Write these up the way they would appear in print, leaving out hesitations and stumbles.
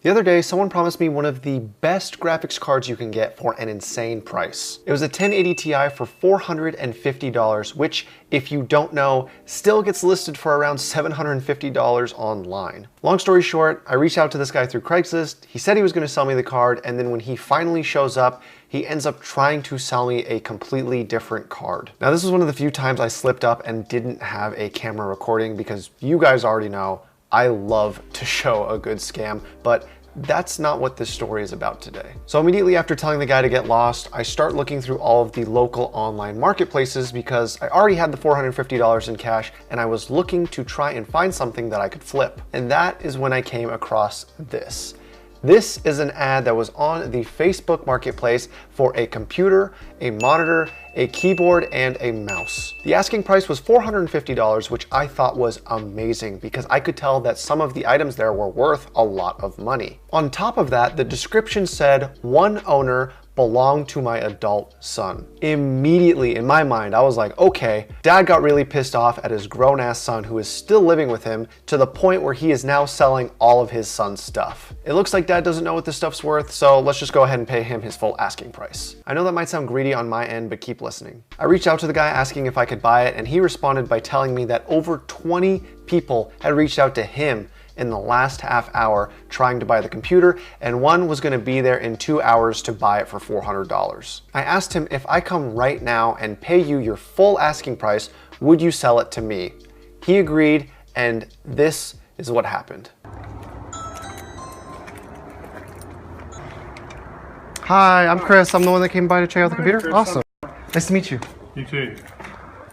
The other day, someone promised me one of the best graphics cards you can get for an insane price. It was a 1080 Ti for $450, which, if you don't know, still gets listed for around $750 online. Long story short, I reached out to this guy through Craigslist. He said he was going to sell me the card, and then when he finally shows up, he ends up trying to sell me a completely different card. Now, this was one of the few times I slipped up and didn't have a camera recording, because you guys already know I love to show a good scam, but that's not what this story is about today. So immediately after telling the guy to get lost, I start looking through all of the local online marketplaces because I already had the $450 in cash and I was looking to try and find something that I could flip. And that is when I came across this. This is an ad that was on the Facebook Marketplace for a computer, a monitor, a keyboard, and a mouse. The asking price was $450, which I thought was amazing because I could tell that some of the items there were worth a lot of money. On top of that, the description said, "One owner, belonged to my adult son." Immediately in my mind, I was like, okay, dad got really pissed off at his grown-ass son who is still living with him to the point where he is now selling all of his son's stuff. It looks like dad doesn't know what this stuff's worth, so let's just go ahead and pay him his full asking price. I know that might sound greedy on my end, but keep listening. I reached out to the guy asking if I could buy it, and he responded by telling me that over 20 people had reached out to him in the last half hour trying to buy the computer, and one was going to be there in 2 hours to buy it for $400. I asked him, if I come right now and pay you your full asking price, would you sell it to me? He agreed, and this is what happened. Hi, I'm Chris. I'm the one that came by to check out the computer. Chris. Awesome. Nice to meet you. You too.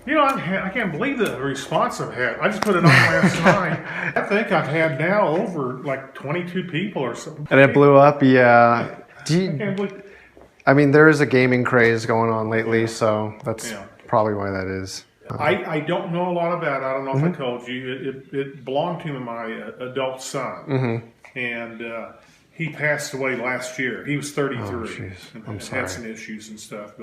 You know, I can't believe the response I've had. I just put it on last night. I think I've had now over like 22 people or something. And it blew up, yeah. I can't believe. I mean, there is a gaming craze going on lately, so that's probably why that is. I don't know a lot about it. I don't know if I told you. It belonged to my adult son. And he passed away last year. He was 33. Oh, I'm sorry. Had some issues and stuff,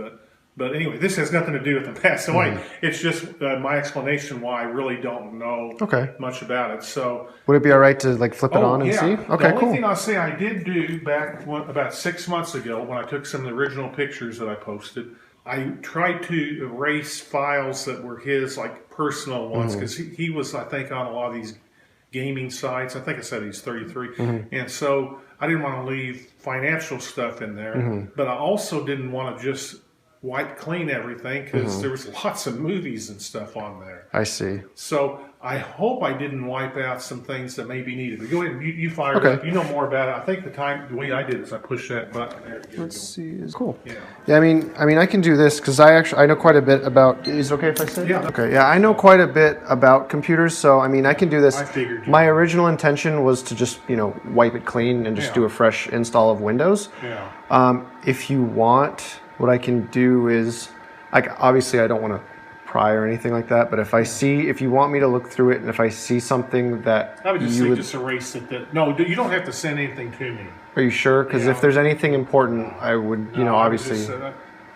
But anyway, this has nothing to do with him passed away. It's just my explanation why I really don't know much about it. So, would it be all right to like flip it on and see? Okay, the only thing I'll say I did do back about 6 months ago when I took some of the original pictures that I posted, I tried to erase files that were his like personal ones because he was, I think, on a lot of these gaming sites. I think I said he's 33. And so I didn't want to leave financial stuff in there, but I also didn't want to just wipe clean everything because there was lots of movies and stuff on there. I see. So I hope I didn't wipe out some things that maybe needed. But go ahead, you fire it up. You know more about it. I think the way I did is I pushed that button there. Let's see. Cool. Yeah. I mean, I can do this because I know quite a bit about. Is it okay if I sit? Yeah. Okay. Yeah, I know quite a bit about computers, so I mean, I can do this. I figured. My original intention was to just wipe it clean and just do a fresh install of Windows. Yeah. If you want. What I can do is, obviously I don't want to pry or anything like that, but if you want me to look through it and if I see something that I would just say just erase it. No, you don't have to send anything to me. Are you sure? Because if there's anything important, I would, obviously.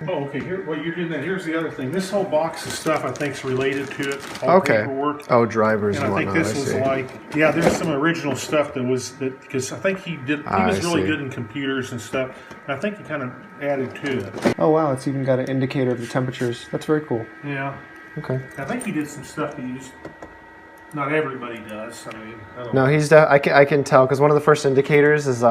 Oh, okay. Here, well, you're doing that. Here's the other thing. This whole box of stuff I think is related to it. All paperwork. Oh, drivers and whatnot. And I think this was like, there's some original stuff because I think he was really good in computers and stuff. And I think he kind of added to it. Oh wow, it's even got an indicator of the temperatures. That's very cool. Yeah. Okay. I think he did some stuff that not everybody does. I mean, no, I can tell because one of the first indicators is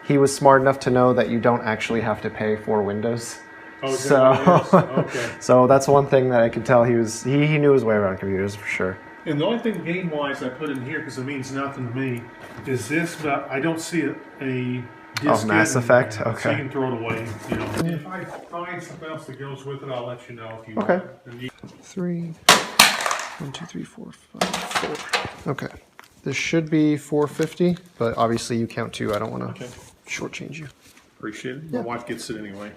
he was smart enough to know that you don't actually have to pay for Windows. Oh, okay. So that's one thing that I could tell he knew his way around computers for sure. And the only thing game-wise I put in here because it means nothing to me is this, but I don't see a disc. Oh, Mass Effect. Okay. So you can throw it away. If I find something else that goes with it, I'll let you know if you want. Okay. 3, 1, 2, 3, 4, 5, 4. Okay. This should be $450, but obviously you count too. I don't want to shortchange you. Appreciate it. My wife gets it anyway.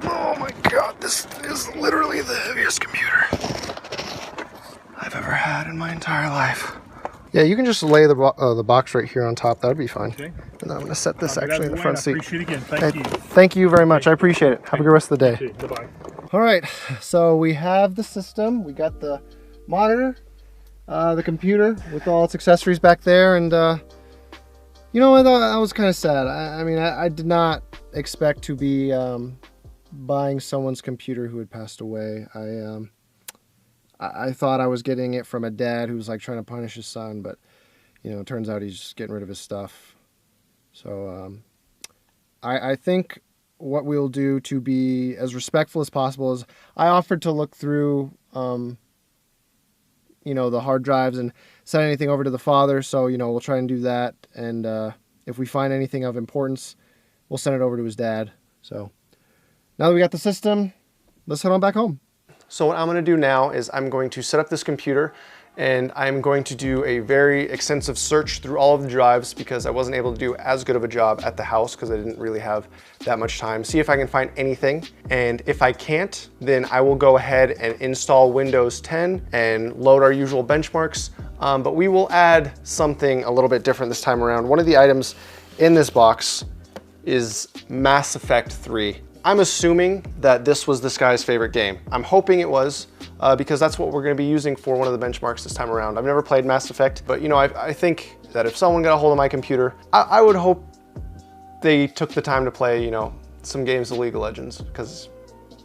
Oh my god, this is literally the heaviest computer I've ever had in my entire life. Yeah, you can just lay the box right here on top. That would be fine. Okay. And I'm going to set this actually in the front seat. I appreciate it again. Thank you. Thank you very much. I appreciate it. Have a good rest of the day. Bye-bye. All right, so we have the system. We got the monitor, the computer with all its accessories back there, and you know, I was kind of sad. I mean, I did not expect to be buying someone's computer who had passed away. I thought I was getting it from a dad who was like trying to punish his son, but you know, it turns out he's just getting rid of his stuff. So I think what we'll do to be as respectful as possible is I offered to look through, you know, the hard drives and send anything over to the father. So, you know, we'll try and do that. And if we find anything of importance, we'll send it over to his dad. So now that we got the system, let's head on back home. So what I'm going to do now is I'm going to set up this computer, and I'm going to do a very extensive search through all of the drives because I wasn't able to do as good of a job at the house because I didn't really have that much time. See if I can find anything, and if I can't, then I will go ahead and install Windows 10 and load our usual benchmarks, but we will add something a little bit different this time around. One of the items in this box is Mass Effect 3. I'm assuming that this was this guy's favorite game. I'm hoping it was, because that's what we're gonna be using for one of the benchmarks this time around. I've never played Mass Effect, but you know, I think that if someone got a hold of my computer, I would hope they took the time to play, you know, some games of League of Legends, because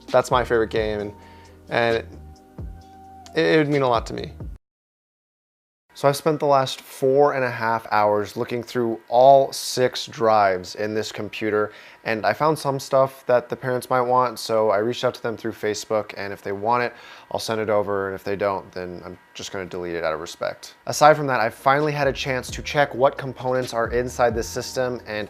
that's my favorite game, and it would mean a lot to me. So I've spent the last 4.5 hours looking through all 6 drives in this computer, and I found some stuff that the parents might want, so I reached out to them through Facebook, and if they want it, I'll send it over, and if they don't, then I'm just gonna delete it out of respect. Aside from that, I finally had a chance to check what components are inside this system, and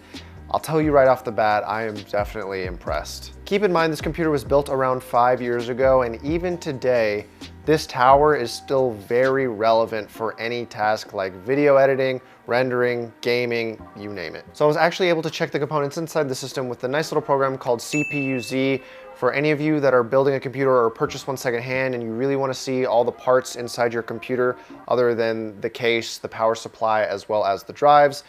I'll tell you right off the bat, I am definitely impressed. Keep in mind, this computer was built around 5 years ago, and even today, this tower is still very relevant for any task like video editing, rendering, gaming, you name it. So I was actually able to check the components inside the system with a nice little program called CPU-Z. For any of you that are building a computer or purchase one secondhand and you really want to see all the parts inside your computer other than the case, the power supply, as well as the drives,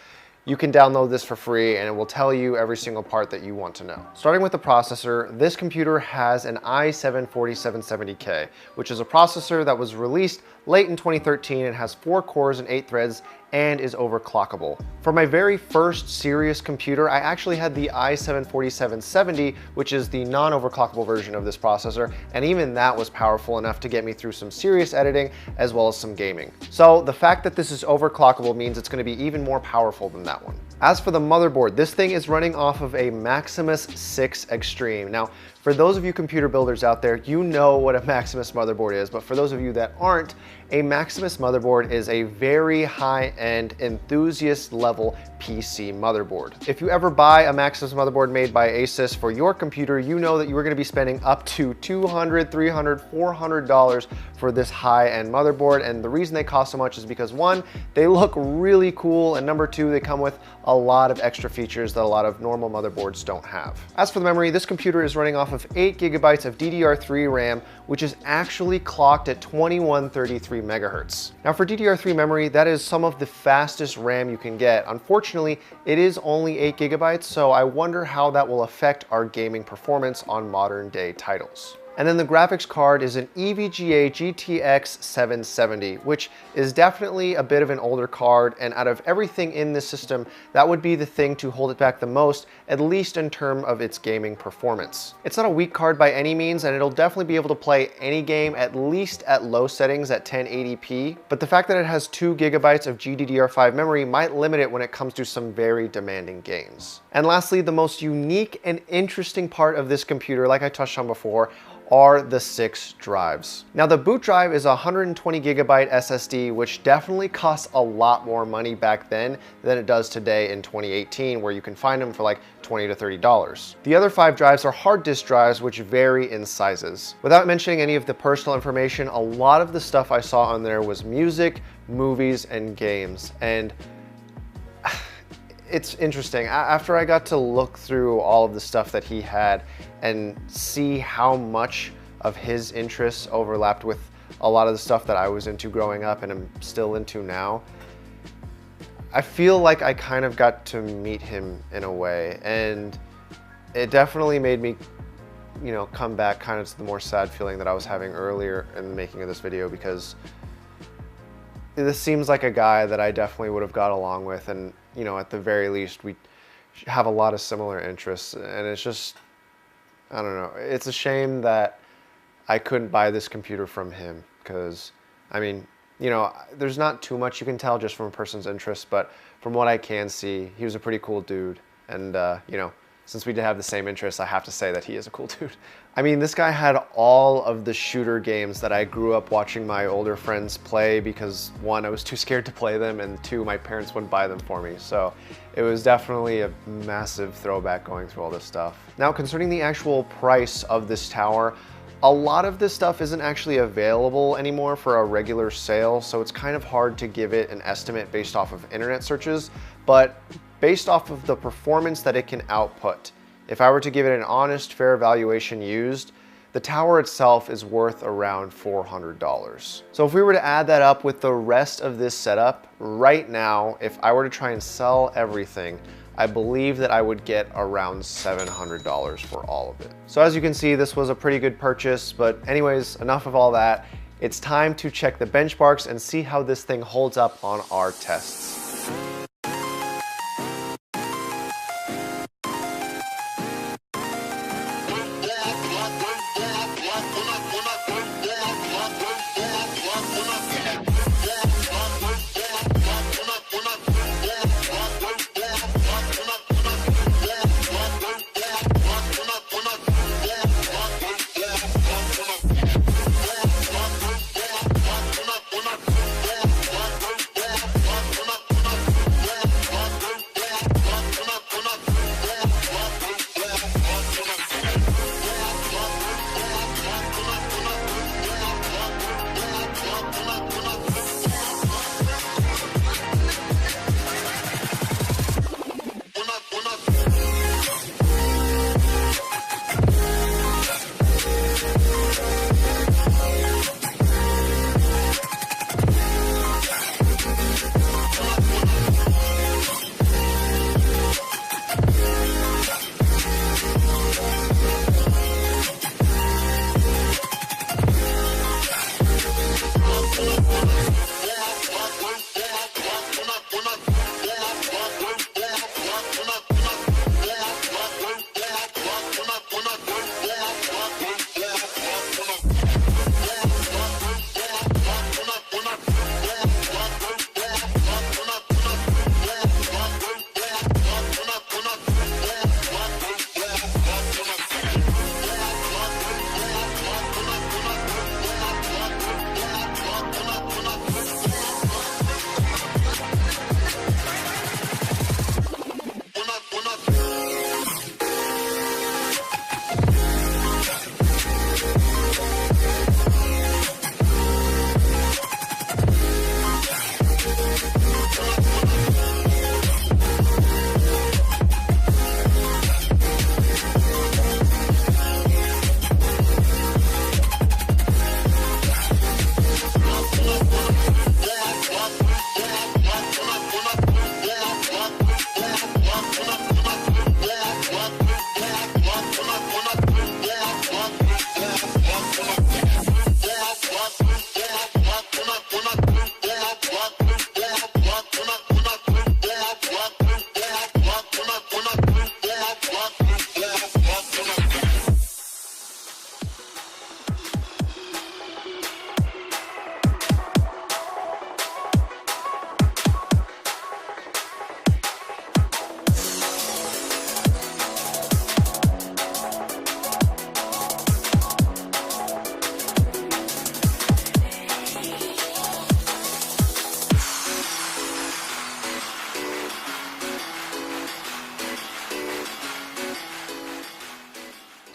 you can download this for free and it will tell you every single part that you want to know. Starting with the processor, this computer has an i7-4770K, which is a processor that was released late in 2013 and has 4 cores and 8 threads and is overclockable. For my very first serious computer, I actually had the i7-4770, which is the non-overclockable version of this processor, and even that was powerful enough to get me through some serious editing as well as some gaming. So the fact that this is overclockable means it's going to be even more powerful than that one. As for the motherboard, this thing is running off of a Maximus 6 Extreme. Now, for those of you computer builders out there, you know what a Maximus motherboard is, but for those of you that aren't, a Maximus motherboard is a very high-end, enthusiast-level PC motherboard. If you ever buy a Maximus motherboard made by Asus for your computer, you know that you are going to be spending up to $200, $300, $400 for this high-end motherboard, and the reason they cost so much is because 1, they look really cool, and number 2, they come with a lot of extra features that a lot of normal motherboards don't have. As for the memory, this computer is running off of 8 gigabytes of DDR3 RAM, which is actually clocked at 2133 megahertz. Now for DDR3 memory, that is some of the fastest RAM you can get. Unfortunately, it is only 8 gigabytes, so I wonder how that will affect our gaming performance on modern day titles. And then the graphics card is an EVGA GTX 770, which is definitely a bit of an older card, and out of everything in this system, that would be the thing to hold it back the most, at least in terms of its gaming performance. It's not a weak card by any means, and it'll definitely be able to play any game at least at low settings at 1080p, but the fact that it has 2 gigabytes of GDDR5 memory might limit it when it comes to some very demanding games. And lastly, the most unique and interesting part of this computer, like I touched on before, are the 6 drives. Now the boot drive is a 120 gigabyte SSD, which definitely costs a lot more money back then than it does today in 2018, where you can find them for like $20 to $30. The other 5 drives are hard disk drives, which vary in sizes. Without mentioning any of the personal information, a lot of the stuff I saw on there was music, movies, and games. And it's interesting. After I got to look through all of the stuff that he had and see how much of his interests overlapped with a lot of the stuff that I was into growing up and am still into now, I feel like I kind of got to meet him in a way, and it definitely made me, you know, come back kind of to the more sad feeling that I was having earlier in the making of this video, because this seems like a guy that I definitely would have got along with, and you know, at the very least, we have a lot of similar interests, and it's just, I don't know, it's a shame that I couldn't buy this computer from him, because, I mean, you know, there's not too much you can tell just from a person's interests, but from what I can see, he was a pretty cool dude, and you know, since we did have the same interests, I have to say that he is a cool dude. I mean, this guy had all of the shooter games that I grew up watching my older friends play because, one, I was too scared to play them, and two, my parents wouldn't buy them for me. So it was definitely a massive throwback going through all this stuff. Now, concerning the actual price of this tower, a lot of this stuff isn't actually available anymore for a regular sale, so it's kind of hard to give it an estimate based off of internet searches, but based off of the performance that it can output, if I were to give it an honest, fair valuation used, the tower itself is worth around $400. So if we were to add that up with the rest of this setup, right now, if I were to try and sell everything, I believe that I would get around $700 for all of it. So as you can see, this was a pretty good purchase, but anyways, enough of all that. It's time to check the benchmarks and see how this thing holds up on our tests.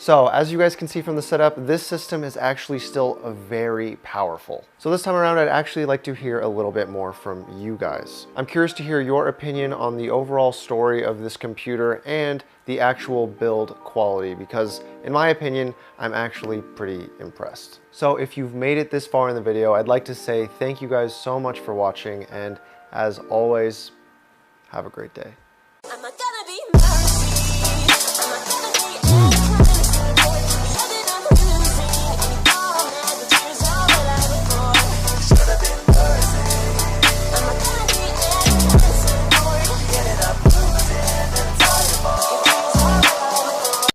So as you guys can see from the setup, this system is actually still very powerful. So this time around, I'd actually like to hear a little bit more from you guys. I'm curious to hear your opinion on the overall story of this computer and the actual build quality, because in my opinion, I'm actually pretty impressed. So if you've made it this far in the video, I'd like to say thank you guys so much for watching, and as always, have a great day.